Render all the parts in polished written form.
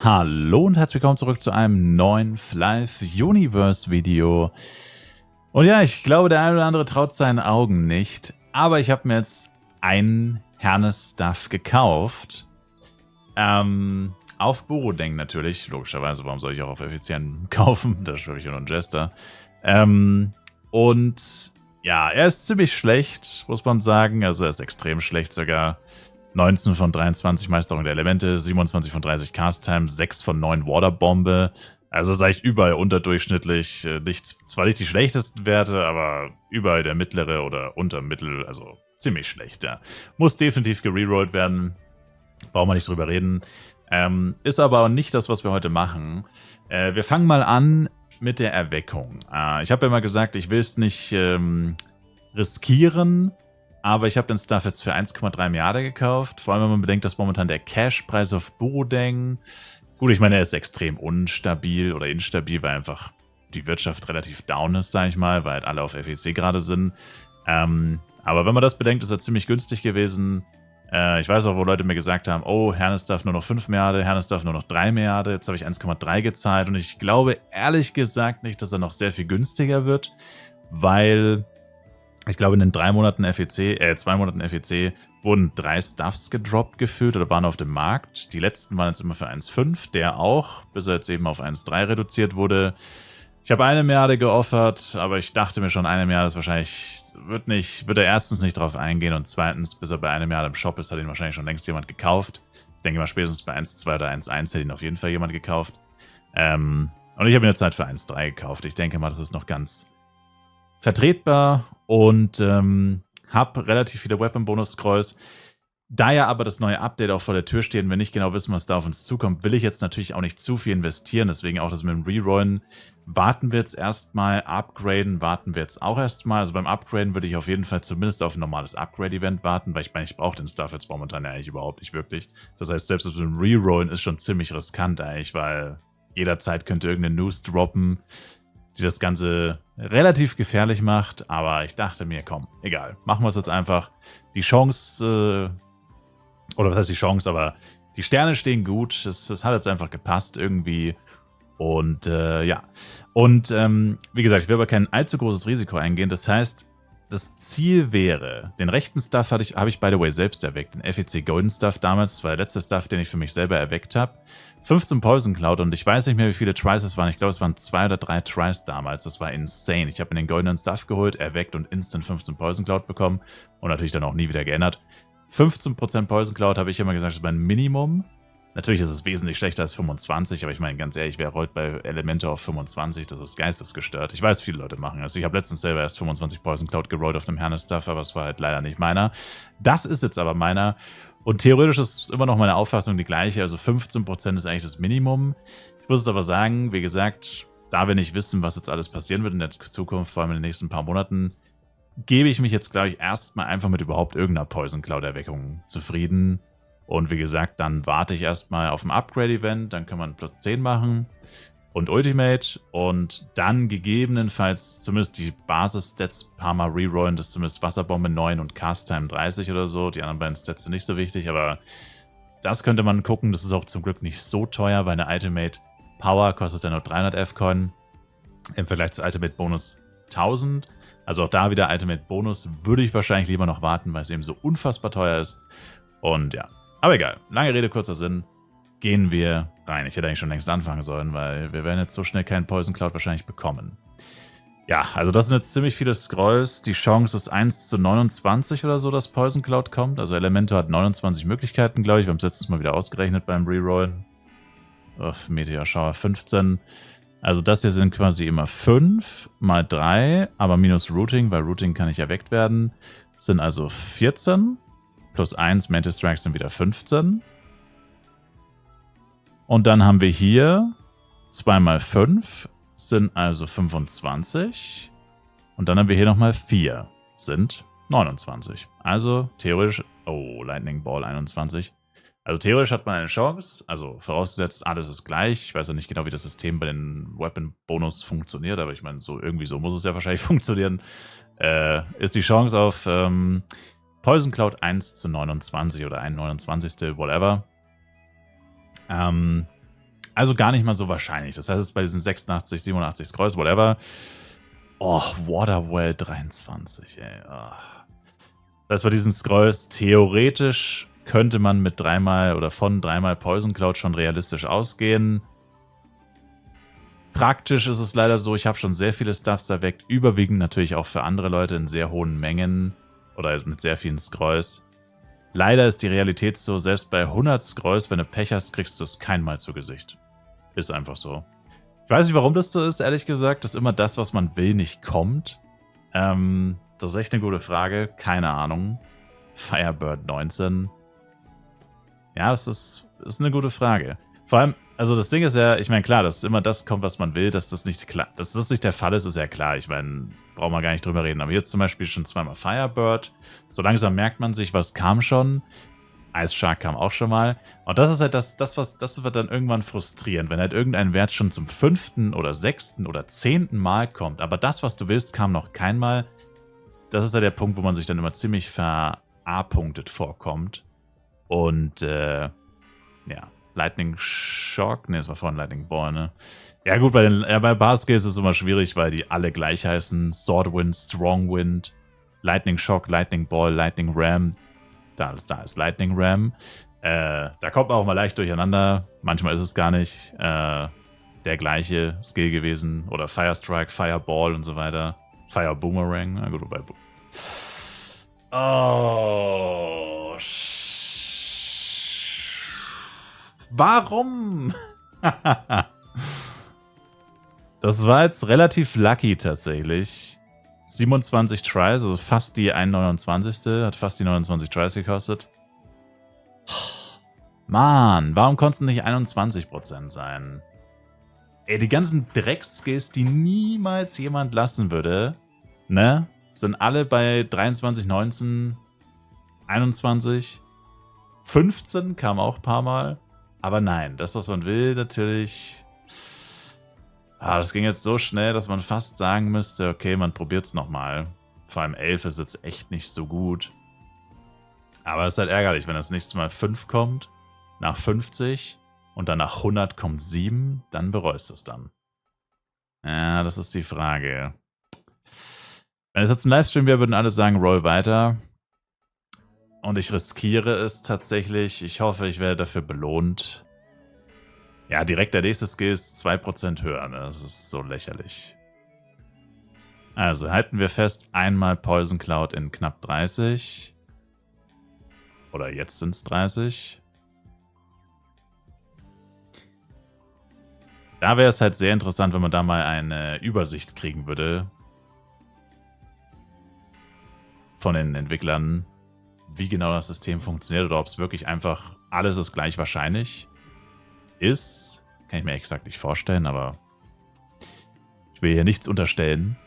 Hallo und herzlich willkommen zurück zu einem neuen Flive Universe Video. Und ja, ich glaube, der eine oder andere traut seinen Augen nicht, aber ich habe mir jetzt ein Hernes-Stuff gekauft. Auf Borodeng natürlich, logischerweise, warum soll ich auch auf Effizient kaufen? Da schwöre ich nur einen Jester. Und ja, er ist ziemlich schlecht, muss man sagen. Also er ist extrem schlecht sogar. 19 von 23 Meisterung der Elemente, 27 von 30 Cast-Time, 6 von 9 Waterbombe. Also ist eigentlich überall unterdurchschnittlich. Zwar nicht die schlechtesten Werte, aber überall der mittlere oder untermittel, also ziemlich schlecht, ja. Muss definitiv gererollt werden. Brauchen wir nicht drüber reden. Ist aber nicht das, was wir heute machen. Wir fangen mal an mit der Erweckung. Ich habe ja mal gesagt, ich will es nicht riskieren, aber ich habe den Stuff jetzt für 1,3 Milliarden gekauft. Vor allem, wenn man bedenkt, dass momentan der Cash-Preis auf Borodeng, gut, ich meine, er ist extrem unstabil oder instabil, weil einfach die Wirtschaft relativ down ist, sage ich mal, weil halt alle auf FEC gerade sind. Aber wenn man das bedenkt, ist er ziemlich günstig gewesen. Ich weiß auch, wo Leute mir gesagt haben, oh, Hernes darf nur noch 5 Milliarden, Hernes darf nur noch 3 Milliarden. Jetzt habe ich 1,3 gezahlt und ich glaube ehrlich gesagt nicht, dass er noch sehr viel günstiger wird, weil ich glaube, in den 2 Monaten FEC wurden 3 Stuffs gedroppt gefühlt oder waren auf dem Markt. Die letzten waren jetzt immer für 1,5, der auch, bis er jetzt eben auf 1,3 reduziert wurde. Ich habe 1 Milliarde geoffert, aber ich dachte mir schon, 1 Milliarde ist wahrscheinlich, wird er erstens nicht drauf eingehen und zweitens, bis er bei 1 Milliarde im Shop ist, hat ihn wahrscheinlich schon längst jemand gekauft. Ich denke mal, spätestens bei 1,2 oder 1,1 hätte ihn auf jeden Fall jemand gekauft. Und ich habe ihn jetzt halt für 1,3 gekauft. Ich denke mal, das ist noch ganz vertretbar und habe relativ viele Weapon-Bonus-Scrolls. Da ja aber das neue Update auch vor der Tür steht und wir nicht genau wissen, was da auf uns zukommt, will ich jetzt natürlich auch nicht zu viel investieren. Deswegen auch das mit dem Rerollen. Warten wir jetzt erstmal, upgraden warten wir jetzt auch erstmal. Also beim Upgraden würde ich auf jeden Fall zumindest auf ein normales Upgrade-Event warten, weil ich meine, ich brauche den Stuff jetzt momentan ja eigentlich überhaupt nicht wirklich. Das heißt, selbst das mit dem Rerollen ist schon ziemlich riskant eigentlich, weil jederzeit könnte irgendeine News droppen, die das Ganze relativ gefährlich macht, aber ich dachte mir, komm, egal, machen wir es jetzt einfach. Die Chance, oder was heißt die Chance, aber die Sterne stehen gut, das hat jetzt einfach gepasst irgendwie und ja. Und wie gesagt, ich will aber kein allzu großes Risiko eingehen, das heißt, das Ziel wäre, den rechten Stuff habe ich by the way selbst erweckt, den FEC Golden Stuff damals, das war der letzte Stuff, den ich für mich selber erweckt habe. 15 Poison Cloud und ich weiß nicht mehr, wie viele Tries es waren. Ich glaube, es waren 2 oder 3 Tries damals. Das war insane. Ich habe mir den goldenen Stuff geholt, erweckt und instant 15 Poison Cloud bekommen und natürlich dann auch nie wieder geändert. 15% Poison Cloud habe ich immer gesagt, ist mein Minimum. Natürlich ist es wesentlich schlechter als 25, aber ich meine, ganz ehrlich, wer rollt bei Elemente auf 25? Das ist geistesgestört. Ich weiß, viele Leute machen das. Ich habe letztens selber erst 25 Poison Cloud gerollt auf dem Hernes-Stuff, aber es war halt leider nicht meiner. Das ist jetzt aber meiner. Und theoretisch ist immer noch meine Auffassung die gleiche. Also 15% ist eigentlich das Minimum. Ich muss es aber sagen, wie gesagt, da wir nicht wissen, was jetzt alles passieren wird in der Zukunft, vor allem in den nächsten paar Monaten, gebe ich mich jetzt, glaube ich, erstmal einfach mit überhaupt irgendeiner Poison Cloud-Erweckung zufrieden. Und wie gesagt, dann warte ich erstmal auf ein Upgrade-Event, dann kann man plus 10 machen und Ultimate und dann gegebenenfalls zumindest die Basis-Stats ein paar Mal rerollen, das ist zumindest Wasserbombe 9 und Cast-Time 30 oder so. Die anderen beiden Stats sind nicht so wichtig, aber das könnte man gucken. Das ist auch zum Glück nicht so teuer, weil eine Ultimate Power kostet ja nur 300 F-Coin im Vergleich zu Ultimate Bonus 1000. Also auch da wieder Ultimate Bonus würde ich wahrscheinlich lieber noch warten, weil es eben so unfassbar teuer ist. Und ja, aber egal. Lange Rede, kurzer Sinn. Gehen wir rein. Ich hätte eigentlich schon längst anfangen sollen, weil wir werden jetzt so schnell keinen Poison Cloud wahrscheinlich bekommen. Ja, also das sind jetzt ziemlich viele Scrolls. Die Chance ist 1 zu 29 oder so, dass Poison Cloud kommt. Also Elementor hat 29 Möglichkeiten, glaube ich. Wir haben es letztes Mal wieder ausgerechnet beim Rerollen. Meteor Shower 15. Also das hier sind quasi immer 5 mal 3, aber minus Routing, weil Routing kann nicht erweckt werden. Das sind also 14. Plus 1, Mantis Strikes sind wieder 15. Und dann haben wir hier 2 mal 5, sind also 25. Und dann haben wir hier nochmal 4, sind 29. Also theoretisch, oh, Lightning Ball 21. Also theoretisch hat man eine Chance, also vorausgesetzt, alles ist gleich. Ich weiß ja nicht genau, wie das System bei den Weapon-Bonus funktioniert, aber ich meine, so irgendwie so muss es ja wahrscheinlich funktionieren. Ist die Chance auf Poison Cloud 1 zu 29 oder 1,29, whatever. Also gar nicht mal so wahrscheinlich. Das heißt, jetzt bei diesen 86, 87 Scrolls, whatever. Oh, Waterwell 23, ey. Oh. Das heißt, bei diesen Scrolls, theoretisch könnte man mit dreimal oder von dreimal Poison Cloud schon realistisch ausgehen. Praktisch ist es leider so, ich habe schon sehr viele Stuffs erweckt, überwiegend natürlich auch für andere Leute in sehr hohen Mengen oder mit sehr vielen Scrolls. Leider ist die Realität so, selbst bei 100 Scrolls, wenn du Pech hast, kriegst du es keinmal zu Gesicht. Ist einfach so. Ich weiß nicht, warum das so ist, ehrlich gesagt, dass immer das, was man will, nicht kommt. Das ist echt eine gute Frage. Keine Ahnung. Firebird 19. Ja, das ist eine gute Frage. Vor allem, also das Ding ist ja, ich meine, klar, dass immer das kommt, was man will, dass das nicht klar, dass das nicht der Fall ist, ist ja klar. Ich meine, brauchen wir gar nicht drüber reden. Aber jetzt zum Beispiel schon zweimal Firebird. So langsam merkt man sich, was kam schon. Ice Shark kam auch schon mal. Und das ist halt das wird dann irgendwann frustrierend, wenn halt irgendein Wert schon zum 5. oder 6. oder 10. Mal kommt. Aber das, was du willst, kam noch kein Mal. Das ist ja der Punkt, wo man sich dann immer ziemlich ver-A-punktet vorkommt. Und, ja. Lightning Shock. Ne, das war vorhin Lightning Ball, ne? Ja gut, bei Basket ist es immer schwierig, weil die alle gleich heißen. Sword Wind, Strong Wind, Lightning Shock, Lightning Ball, Lightning Ram. Da ist Lightning Ram. Da kommt man auch mal leicht durcheinander. Manchmal ist es gar nicht der gleiche Skill gewesen. Oder Fire Strike, Fireball und so weiter. Fire Boomerang. Na gut, wobei. Oh. Warum? Das war jetzt relativ lucky tatsächlich. 27 Tries, also fast die 1,29. Hat fast die 29 Tries gekostet. Mann, warum konnten es nicht 21% sein? Ey, die ganzen Dreckskills, die niemals jemand lassen würde, ne? Sind alle bei 23, 19, 21, 15 kam auch ein paar Mal. Aber nein, das, was man will, natürlich... das ging jetzt so schnell, dass man fast sagen müsste, okay, man probiert es nochmal. Vor allem 11 ist jetzt echt nicht so gut. Aber es ist halt ärgerlich, wenn das nächste Mal 5 kommt, nach 50 und dann nach 100 kommt 7, dann bereust du es dann. Ja, das ist die Frage. Wenn es jetzt ein Livestream wäre, würden alle sagen, roll weiter. Und ich riskiere es tatsächlich. Ich hoffe, ich werde dafür belohnt. Ja, direkt der nächste Skill ist 2% höher. Ne? Das ist so lächerlich. Also, halten wir fest, einmal Poison Cloud in knapp 30. Oder jetzt sind es 30. Da wäre es halt sehr interessant, wenn man da mal eine Übersicht kriegen würde. Von den Entwicklern, wie genau das System funktioniert oder ob es wirklich einfach alles ist gleich wahrscheinlich ist. Kann ich mir exakt nicht vorstellen, aber ich will hier nichts unterstellen.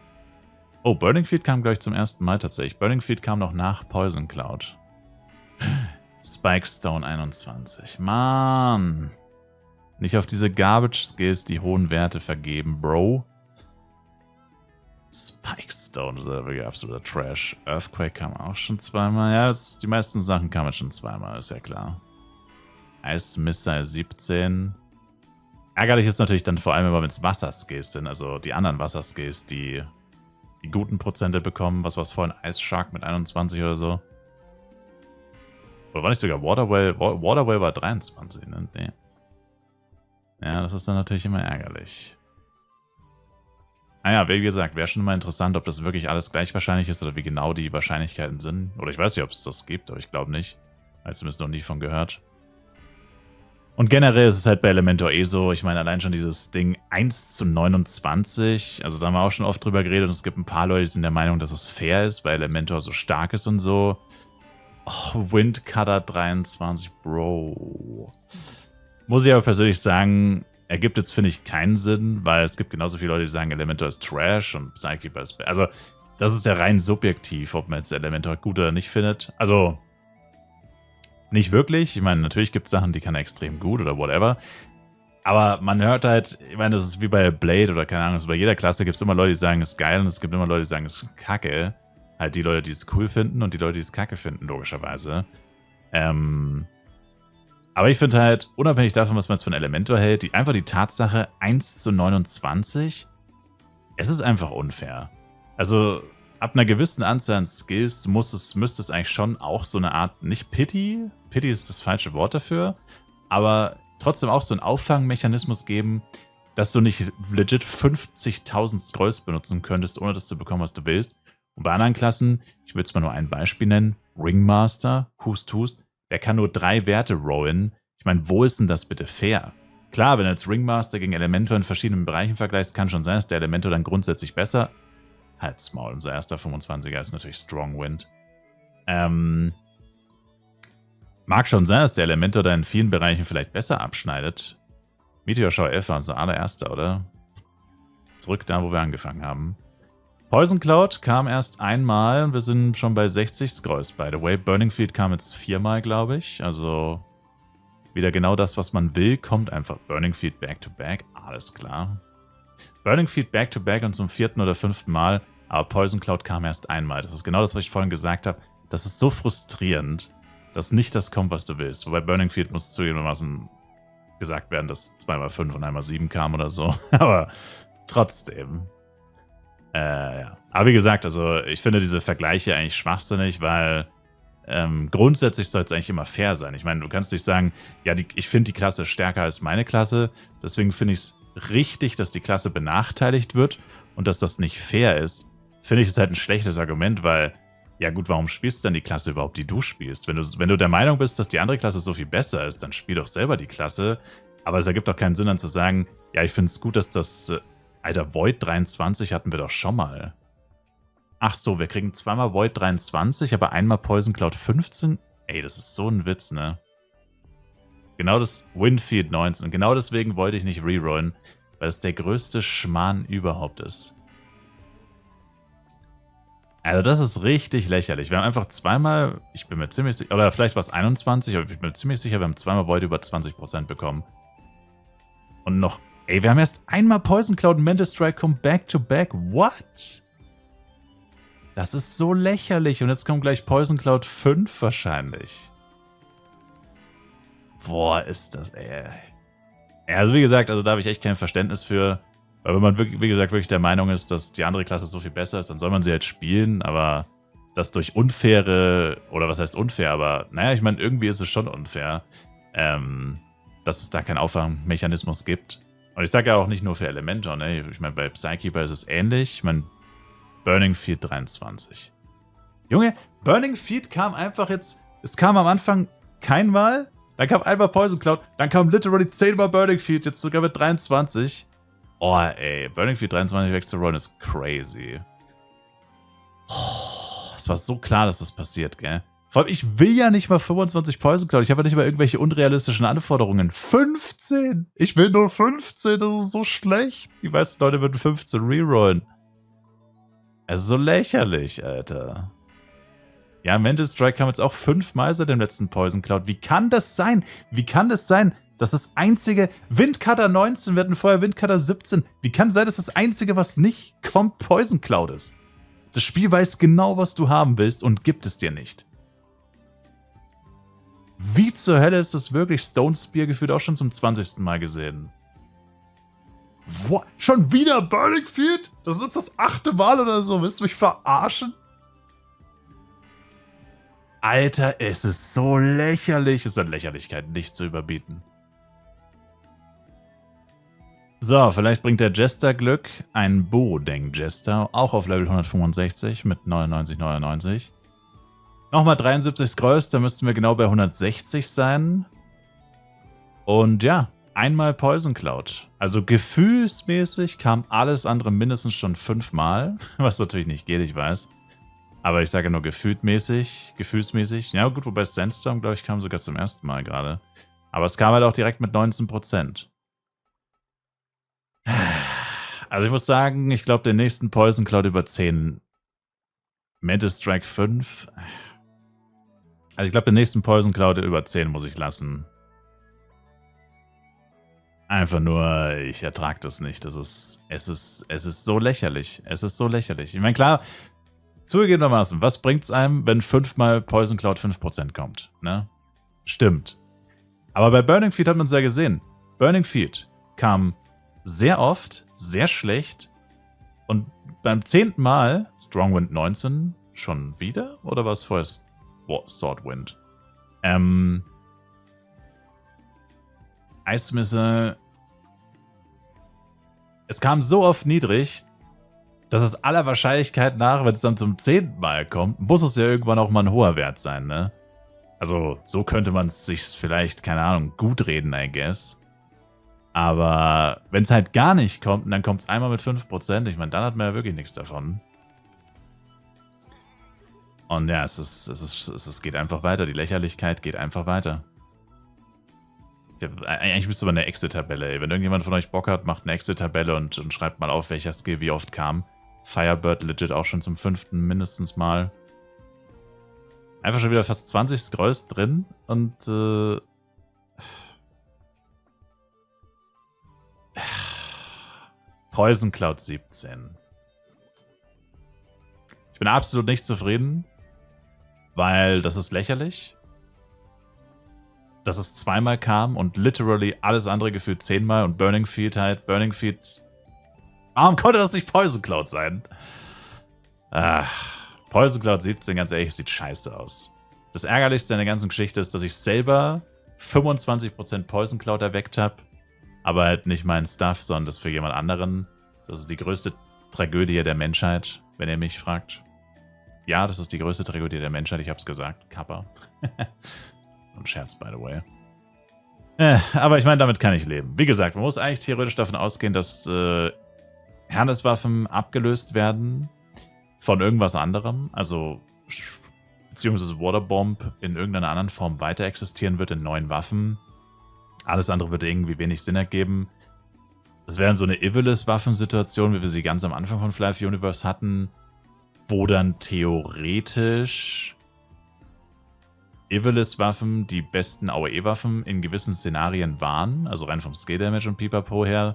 Oh, Burning Field kam gleich zum ersten Mal tatsächlich. Burning Field kam noch nach Poison Cloud. Spike Stone 21. Mann. Nicht auf diese Garbage Skills die hohen Werte vergeben, Bro. Spike Stone ist ja wirklich absoluter Trash. Earthquake kam auch schon zweimal. Ja, die meisten Sachen kamen schon zweimal, ist ja klar. Ice Missile 17. Ärgerlich ist natürlich dann vor allem immer, wenn es Wasserskills sind, also die anderen Wasserskills, die guten Prozente bekommen. Was war es vorhin? Ice Shark mit 21 oder so. Oder war nicht sogar Waterwell? Waterwell war 23, ne? Nee. Ja, das ist dann natürlich immer ärgerlich. Naja, wie gesagt, wäre schon mal interessant, ob das wirklich alles gleich wahrscheinlich ist oder wie genau die Wahrscheinlichkeiten sind. Oder ich weiß nicht, ob es das gibt, aber ich glaube nicht. Habe zumindest noch nie von gehört. Und generell ist es halt bei Elementor eh so, ich meine, allein schon dieses Ding 1:29, also da haben wir auch schon oft drüber geredet und es gibt ein paar Leute, die sind der Meinung, dass es fair ist, weil Elementor so stark ist und so. Oh, Windcutter 23, Bro. Muss ich aber persönlich sagen, ergibt jetzt, finde ich, keinen Sinn, weil es gibt genauso viele Leute, die sagen, Elementor ist Trash und Psykeeper ist... Also, das ist ja rein subjektiv, ob man jetzt Elementor gut oder nicht findet. Also, nicht wirklich. Ich meine, natürlich gibt es Sachen, die kann er extrem gut oder whatever. Aber man hört halt, ich meine, das ist wie bei Blade oder keine Ahnung, also bei jeder Klasse gibt es immer Leute, die sagen, es ist geil und es gibt immer Leute, die sagen, es ist kacke. Halt die Leute, die es cool finden und die Leute, die es kacke finden, logischerweise. Aber ich finde halt, unabhängig davon, was man jetzt von Elementor hält, einfach die Tatsache 1:29, es ist einfach unfair. Also ab einer gewissen Anzahl an Skills müsste es eigentlich schon auch so eine Art, nicht Pity ist das falsche Wort dafür, aber trotzdem auch so einen Auffangmechanismus geben, dass du nicht legit 50.000 Scrolls benutzen könntest, ohne das zu bekommen, was du willst. Und bei anderen Klassen, ich will jetzt mal nur ein Beispiel nennen, Ringmaster, Hust, der kann nur 3 Werte rollen. Ich meine, wo ist denn das bitte fair? Klar, wenn du jetzt Ringmaster gegen Elementor in verschiedenen Bereichen vergleichst, kann schon sein, dass der Elementor dann grundsätzlich besser... Halt's Maul, unser erster 25er ist natürlich Strong Wind. Mag schon sein, dass der Elementor da in vielen Bereichen vielleicht besser abschneidet. Meteorschau 11 war unser allererster, oder? Zurück da, wo wir angefangen haben. Poison Cloud kam erst einmal und wir sind schon bei 60 Scrolls, by the way. Burning Field kam jetzt 4-mal, glaube ich. Also wieder genau das, was man will, kommt einfach. Burning Field Back-to-Back, alles klar. Burning Field Back-to-Back und zum 4. oder 5. Mal, aber Poison Cloud kam erst einmal. Das ist genau das, was ich vorhin gesagt habe. Das ist so frustrierend, dass nicht das kommt, was du willst. Wobei Burning Field muss zugegebenermaßen gesagt werden, dass 2x5 und 1x7 kam oder so. Aber trotzdem. Ja. Aber wie gesagt, also ich finde diese Vergleiche eigentlich schwachsinnig, weil grundsätzlich soll es eigentlich immer fair sein. Ich meine, du kannst nicht sagen, ja, ich finde die Klasse stärker als meine Klasse, deswegen finde ich es richtig, dass die Klasse benachteiligt wird und dass das nicht fair ist. Finde ich, ist halt ein schlechtes Argument, weil, ja gut, warum spielst du dann die Klasse überhaupt, die du spielst? Wenn du der Meinung bist, dass die andere Klasse so viel besser ist, dann spiel doch selber die Klasse. Aber es ergibt doch keinen Sinn, dann zu sagen, ja, ich finde es gut, dass das... Alter, Void 23 hatten wir doch schon mal. Ach so, wir kriegen zweimal Void 23, aber einmal Poison Cloud 15? Ey, das ist so ein Witz, ne? Genau das Windfield 19. Genau deswegen wollte ich nicht rerollen, weil es der größte Schmarrn überhaupt ist. Also das ist richtig lächerlich. Wir haben einfach zweimal, ich bin mir ziemlich sicher, oder vielleicht war es 21, aber ich bin mir ziemlich sicher, wir haben zweimal Void über 20% bekommen. Und noch, ey, wir haben erst einmal Poison Cloud und Mental Strike kommen back-to-back. What? Das ist so lächerlich. Und jetzt kommt gleich Poison Cloud 5 wahrscheinlich. Boah, ist das, ey. Ja, also wie gesagt, also da habe ich echt kein Verständnis für. Weil wenn man, wirklich, wie gesagt, wirklich der Meinung ist, dass die andere Klasse so viel besser ist, dann soll man sie halt spielen. Aber das durch unfaire, oder was heißt unfair, aber naja, ich meine, irgendwie ist es schon unfair, dass es da keinen Auffangmechanismus gibt. Und ich sage ja auch nicht nur für Elementor, ne? Ich meine, bei Psykeeper ist es ähnlich. Ich meine, Burning Field 23. Junge, Burning Field kam einfach jetzt... Es kam am Anfang keinmal, dann kam einmal Poison Cloud, dann kam literally 10-mal Burning Field, jetzt sogar mit 23. Oh, ey, Burning Field 23 wegzurollen ist crazy. Oh, es war so klar, dass das passiert, gell? Vor allem, ich will ja nicht mal 25 Poison Cloud. Ich habe ja nicht mal irgendwelche unrealistischen Anforderungen. 15! Ich will nur 15, das ist so schlecht. Die meisten Leute würden 15 rerollen. Es ist so lächerlich, Alter. Ja, Mental Strike kam jetzt auch 5-mal seit dem letzten Poison Cloud. Wie kann das sein? Wie kann das sein, dass das einzige... Windcutter 19, wir hatten vorher Windcutter 17. Wie kann es sein, dass das einzige, was nicht kommt, Poison Cloud ist? Das Spiel weiß genau, was du haben willst und gibt es dir nicht. Wie zur Hölle ist das wirklich? Stone Spear gefühlt auch schon zum 20. Mal gesehen. What? Schon wieder Burning Field? Das ist jetzt das 8. Mal oder so. Willst du mich verarschen? Alter, es ist so lächerlich. Es ist an Lächerlichkeit nicht zu überbieten. So, vielleicht bringt der Jester Glück. Ein Boodeng Jester, auch auf Level 165 mit 99,99. Nochmal 73 Scrolls, da müssten wir genau bei 160 sein. Und ja, einmal Poison Cloud. Also gefühlsmäßig kam alles andere mindestens schon 5-mal. Was natürlich nicht geht, ich weiß. Aber ich sage nur gefühlsmäßig. Ja gut, wobei Sandstorm, glaube ich, kam sogar zum ersten Mal gerade. Aber es kam halt auch direkt mit 19%. Also ich muss sagen, ich glaube, den nächsten Poison Cloud über 10. Mental Strike 5. Also ich glaube, den nächsten Poison Cloud über 10 muss ich lassen. Einfach nur, ich ertrage das nicht. Es ist so lächerlich. Es ist so lächerlich. Ich meine, klar, zugegebenermaßen, was bringt es einem, wenn 5-mal Poison Cloud 5% kommt? Ne? Stimmt. Aber bei Burning Feet hat man es ja gesehen. Burning Feet kam sehr oft, sehr schlecht. Und beim 10. Mal Strongwind 19 schon wieder? Oder war es vorher Swordwind? Ice Missile. Es kam so oft niedrig, dass es aller Wahrscheinlichkeit nach, wenn es dann zum 10. Mal kommt, muss es ja irgendwann auch mal ein hoher Wert sein, ne? Also, so könnte man es sich vielleicht, keine Ahnung, gut reden, I guess. Aber wenn es halt gar nicht kommt und dann kommt es einmal mit 5%, ich meine, dann hat man ja wirklich nichts davon. Und ja, es geht einfach weiter. Die Lächerlichkeit geht einfach weiter. Eigentlich müsste man eine Excel-Tabelle, ey. Wenn irgendjemand von euch Bock hat, macht eine Excel-Tabelle und schreibt mal auf, welcher Skill wie oft kam. Firebird legit auch schon zum 5. mindestens mal. Einfach schon wieder fast 20 Scrolls drin und Poison Cloud 17. Ich bin absolut nicht zufrieden, weil das ist lächerlich. Dass es 2-mal kam und literally alles andere gefühlt 10-mal und Burning Feet halt. Burning Feet. Warum konnte das nicht Poison Cloud sein? Poison Cloud 17, ganz ehrlich, sieht scheiße aus. Das Ärgerlichste an der ganzen Geschichte ist, dass ich selber 25% Poison Cloud erweckt habe. Aber halt nicht meinen Stuff, sondern das für jemand anderen. Das ist die größte Tragödie der Menschheit, wenn ihr mich fragt. Ja, das ist die größte Tragödie der Menschheit, ich hab's gesagt. Kappa. Ein Scherz, by the way. Aber ich meine, damit kann ich leben. Wie gesagt, man muss eigentlich theoretisch davon ausgehen, dass Herneswaffen abgelöst werden von irgendwas anderem. Also, beziehungsweise Waterbomb in irgendeiner anderen Form weiter existieren wird in neuen Waffen. Alles andere würde irgendwie wenig Sinn ergeben. Das wäre so eine Ivalice-Waffensituation, wie wir sie ganz am Anfang von Fly Universe hatten, wo dann theoretisch Ivalice-Waffen die besten AOE-Waffen in gewissen Szenarien waren, also rein vom Skill-Damage und Pipapo her.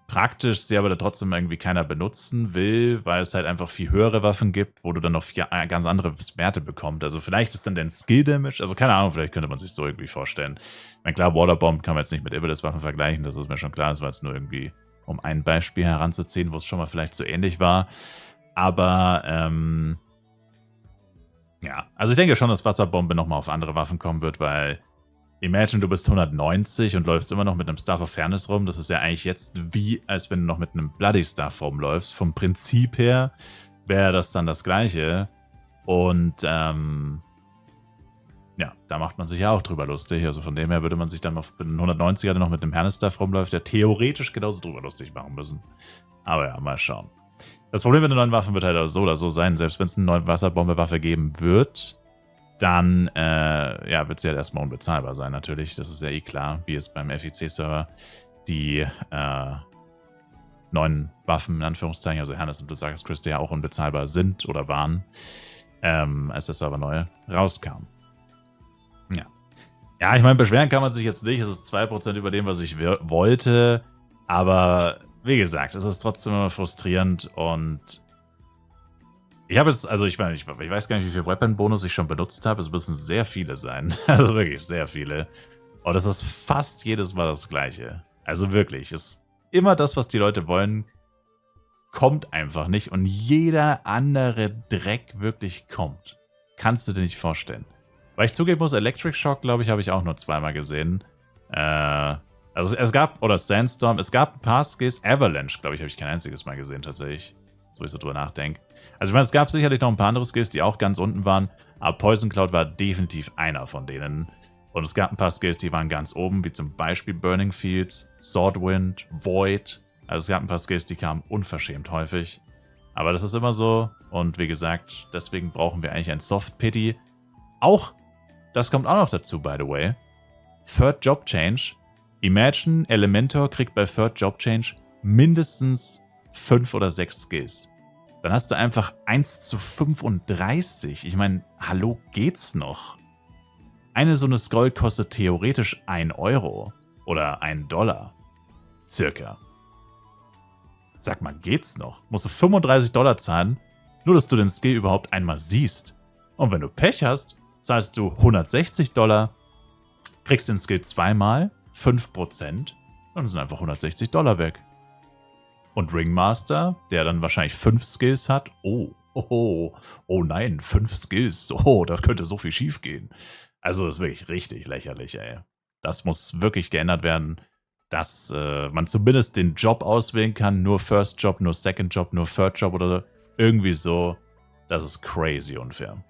Praktisch sie aber da trotzdem irgendwie keiner benutzen will, weil es halt einfach viel höhere Waffen gibt, wo du dann noch ganz andere Werte bekommst. Also vielleicht ist dann dein Skill-Damage, also keine Ahnung, vielleicht könnte man sich so irgendwie vorstellen. Ich meine, klar, Waterbomb kann man jetzt nicht mit Ivalice-Waffen vergleichen, das ist mir schon klar, das war jetzt nur irgendwie, um ein Beispiel heranzuziehen, wo es schon mal vielleicht so ähnlich war. Aber, ja, also ich denke schon, dass Wasserbombe nochmal auf andere Waffen kommen wird, weil imagine, du bist 190 und läufst immer noch mit einem Staff of Fairness rum. Das ist ja eigentlich jetzt wie, als wenn du noch mit einem Bloody Staff rumläufst. Vom Prinzip her wäre das dann das Gleiche. Und ja, da macht man sich ja auch drüber lustig. Also von dem her würde man sich dann auf einen 190er, der noch mit einem Hernes-Staff rumläuft, der theoretisch genauso drüber lustig machen müssen. Aber ja, mal schauen. Das Problem mit den neuen Waffen wird halt so oder so sein. Selbst wenn es eine neue Wasserbombe-Waffe geben wird, dann ja, wird sie halt erstmal unbezahlbar sein, natürlich. Das ist ja eh klar, wie es beim FEC-Server die neuen Waffen, in Anführungszeichen, also Hernes und Berserkers Crystal ja auch unbezahlbar sind oder waren, als das Server neu rauskam. Ja. Ja, ich meine, beschweren kann man sich jetzt nicht. Es ist 2% über dem, was ich wollte. Aber wie gesagt, es ist trotzdem immer frustrierend und ich habe jetzt, also ich weiß gar nicht, wie viel Weapon-Bonus ich schon benutzt habe. Es müssen sehr viele sein. Also wirklich sehr viele. Und es ist fast jedes Mal das Gleiche. Also wirklich, es ist immer das, was die Leute wollen, kommt einfach nicht. Und jeder andere Dreck wirklich kommt. Kannst du dir nicht vorstellen. Weil ich zugeben muss, Electric Shock, glaube ich, habe ich auch nur 2-mal gesehen. Also es gab, oder Sandstorm, es gab ein paar Skills. Avalanche, glaube ich, habe ich kein einziges Mal gesehen, tatsächlich. So ich so drüber nachdenke. Also ich meine, es gab sicherlich noch ein paar andere Skills, die auch ganz unten waren, aber Poison Cloud war definitiv einer von denen. Und es gab ein paar Skills, die waren ganz oben, wie zum Beispiel Burning Fields, Swordwind, Void. Also es gab ein paar Skills, die kamen unverschämt häufig. Aber das ist immer so. Und wie gesagt, deswegen brauchen wir eigentlich ein Soft Pity. Auch, das kommt auch noch dazu, by the way. Third Job Change. Imagine, Elementor kriegt bei Third Job Change mindestens 5 oder 6 Skills. Dann hast du einfach 1:35. Ich meine, hallo, geht's noch? Eine so eine Scroll kostet theoretisch 1 Euro oder $1. Circa. Sag mal, geht's noch? Musst du $35 zahlen, nur dass du den Skill überhaupt einmal siehst. Und wenn du Pech hast, zahlst du $160 kriegst den Skill zweimal, 5%, dann sind einfach $160 weg. Und Ringmaster, der dann wahrscheinlich 5 Skills hat, oh nein, 5 Skills, das könnte so viel schief gehen. Also das ist wirklich richtig lächerlich, ey. Das muss wirklich geändert werden, dass man zumindest den Job auswählen kann, nur First Job, nur Second Job, nur Third Job oder irgendwie so. Das ist crazy unfair.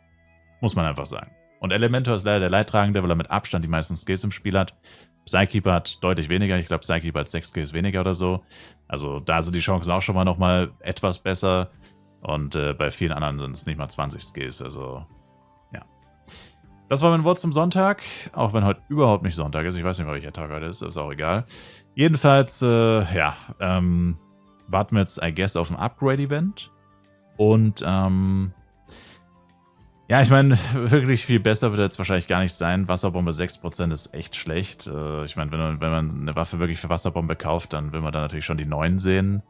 Muss man einfach sagen. Und Elementor ist leider der Leidtragende, weil er mit Abstand die meisten Skills im Spiel hat. Psykeeper hat deutlich weniger. Ich glaube, Psykeeper hat 6 Skills weniger oder so. Also da sind die Chancen auch schon mal nochmal etwas besser. Und bei vielen anderen sind es nicht mal 20 Skills. Also, ja. Das war mein Wort zum Sonntag. Auch wenn heute überhaupt nicht Sonntag ist. Ich weiß nicht, welcher Tag heute ist. Ist auch egal. Jedenfalls, warten wir jetzt, I guess, auf ein Upgrade-Event. Und, ja, ich meine, wirklich viel besser wird jetzt wahrscheinlich gar nicht sein. Wasserbombe 6% ist echt schlecht. Ich meine, wenn man eine Waffe wirklich für Wasserbombe kauft, dann will man da natürlich schon die 9 sehen.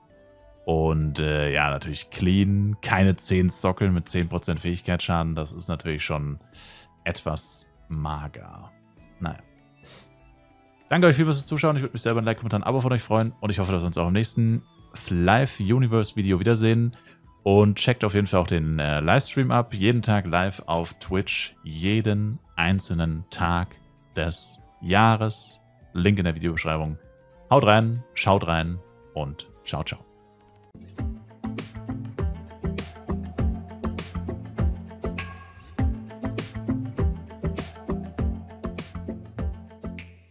Und ja, natürlich clean. Keine 10 Sockel mit 10% Fähigkeitsschaden. Das ist natürlich schon etwas mager. Naja. Danke euch vielmals fürs Zuschauen. Ich würde mich selber ein Like, Kommentar, ein Abo von euch freuen. Und ich hoffe, dass wir uns auch im nächsten Live Universe Video wiedersehen. Und checkt auf jeden Fall auch den Livestream ab. Jeden Tag live auf Twitch. Jeden einzelnen Tag des Jahres. Link in der Videobeschreibung. Haut rein, schaut rein und ciao, ciao.